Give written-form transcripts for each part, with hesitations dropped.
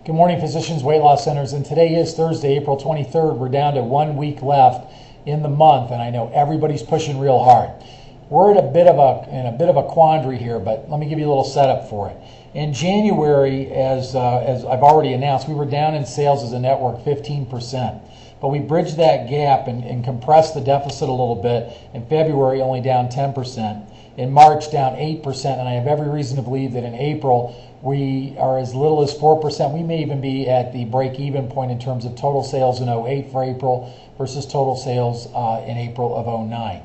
Good morning, Physicians Weight Loss Centers, and today is Thursday, April 23rd. We're down to 1 week left in the month, and I know everybody's pushing real hard. We're in a bit of a quandary here, but let me give you a little setup for it. In January, as I've already announced, we were down in sales as a network 15%, but we bridged that gap and compressed the deficit a little bit. In February, only down 10%. In March, down 8%, and I have every reason to believe that in April, we are as little as 4%. We may even be at the break-even point in terms of total sales in 08 for April versus total sales in April of 09.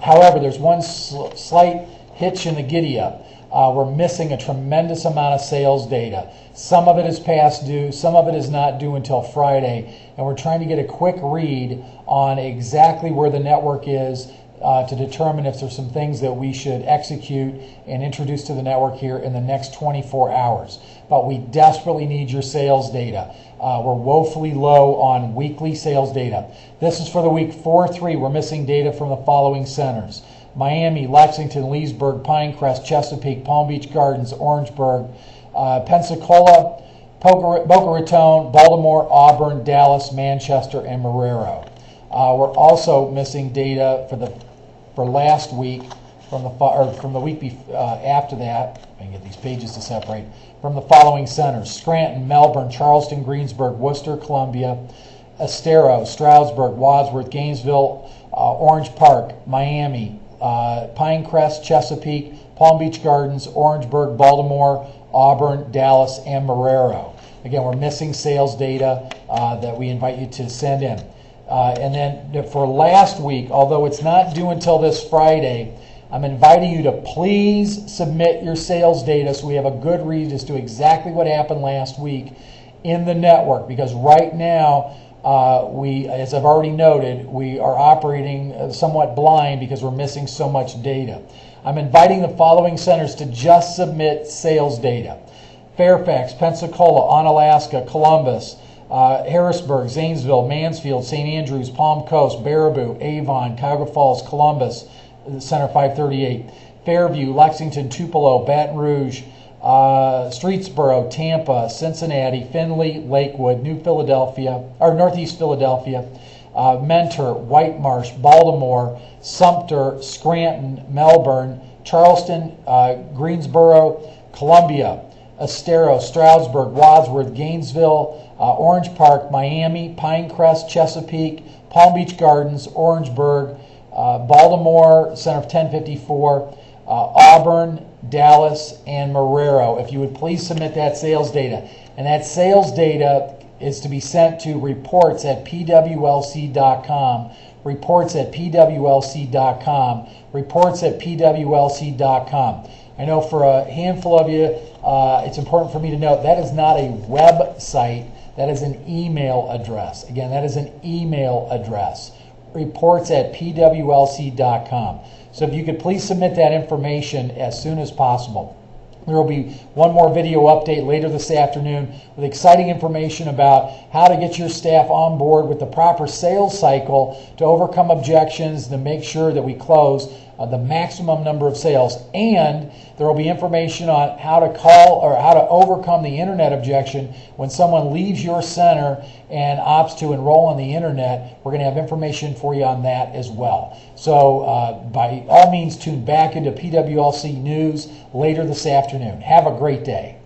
However, there's one slight hitch in the giddy-up. We're missing a tremendous amount of sales data. Some of it is past due, some of it is not due until Friday, and we're trying to get a quick read on exactly where the network is to determine if there's some things that we should execute and introduce to the network here in the next 24 hours. But we desperately need your sales data. We're woefully low on weekly sales data. This is for the week 4-3. We're missing data from the following centers: Miami, Lexington, Leesburg, Pinecrest, Chesapeake, Palm Beach Gardens, Orangeburg, Pensacola, Boca Raton, Baltimore, Auburn, Dallas, Manchester, and Marrero. We're also missing data for last week from the week after that. I can get these pages to separate. From the following centers: Scranton, Melbourne, Charleston, Greensburg, Worcester, Columbia, Estero, Stroudsburg, Wadsworth, Gainesville, Orange Park, Miami, Pinecrest, Chesapeake, Palm Beach Gardens, Orangeburg, Baltimore, Auburn, Dallas, and Marrero. Again, we're missing sales data that we invite you to send in. And then for last week, although it's not due until this Friday, I'm inviting you to please submit your sales data so we have a good read as to exactly what happened last week in the network. Because right now, as I've already noted, we are operating somewhat blind because we're missing so much data. I'm inviting the following centers to just submit sales data: Fairfax, Pensacola, Onalaska, Columbus, Harrisburg, Zanesville, Mansfield, St. Andrews, Palm Coast, Baraboo, Avon, Cuyahoga Falls, Columbus, Center 538, Fairview, Lexington, Tupelo, Baton Rouge, Streetsboro, Tampa, Cincinnati, Findlay, Lakewood, Northeast Philadelphia, Mentor, White Marsh, Baltimore, Sumter, Scranton, Melbourne, Charleston, Greensboro, Columbia, Estero, Stroudsburg, Wadsworth, Gainesville, Orange Park, Miami, Pinecrest, Chesapeake, Palm Beach Gardens, Orangeburg, Baltimore, Center of 1054, Auburn, Dallas, and Marrero. If you would please submit that sales data. And that sales data is to be sent to reports@pwlc.com, reports@pwlc.com, reports@pwlc.com. I know for a handful of you, it's important for me to note that is not a website, that is an email address. Again, that is an email address, reports@pwlc.com. So if you could please submit that information as soon as possible. There will be one more video update later this afternoon with exciting information about how to get your staff on board with the proper sales cycle to overcome objections, to make sure that we close the maximum number of sales. And there will be information on how to call or how to overcome the internet objection when someone leaves your center and opts to enroll on the internet. We're going to have information for you on that as well. So by all means, tune back into PWLC News later this afternoon. Have a great day.